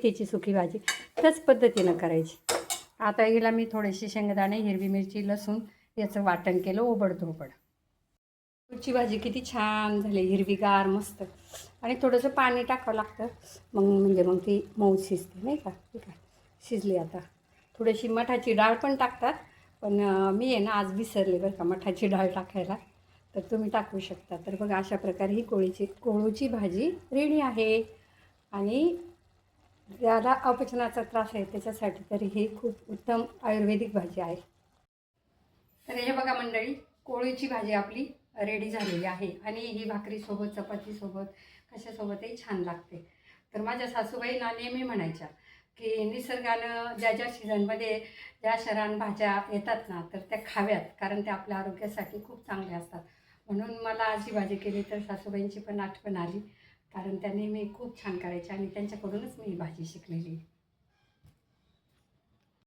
मेथीची सुकी भाजी त्याच पद्धतीनं करायची. आता हिला मी थोडेसे शेंगदाणे, हिरवी मिरची, लसूण याचं वाटण केलं ओबडधोबड. कोळीची भाजी किती छान झाली, हिरवीगार मस्त. आणि थोडंसं पाणी टाकावं लागतं मग ती मऊ शिजते नाही का. ठीक आहे, शिजली. आता थोडीशी मठाची डाळ पण टाकतात, पण मी आहे ना आज विसरले बरं का मठाची डाळ टाकायला, तर तुम्ही टाकू शकता. तर बघा अशा प्रकारे ही कोळूची भाजी रेडी आहे. आणि ज्याला अपचनाचा त्रास आहे त्याच्यासाठी तरी ही खूप उत्तम आयुर्वेदिक भाजी आहे. तर हे बघा मंडळी, कोळीची भाजी आपली रेडी झालेली आहे आणि ही भाकरीसोबत, चपातीसोबत, कशासोबतही छान लागते. तर माझ्या सासूबाईंना नेहमी म्हणायच्या की निसर्गानं ज्या ज्या सीझनमध्ये ज्या भाज्या येतात ना तर त्या खाव्यात, कारण त्या आपल्या आरोग्यासाठी खूप चांगल्या असतात. म्हणून मला आज ही भाजी केली तर सासूबाईंची पण आठवण आली, कारण त्या नेहमी खूप छान करायच्या आणि त्यांच्याकडूनच मी ही भाजी शिकलेली.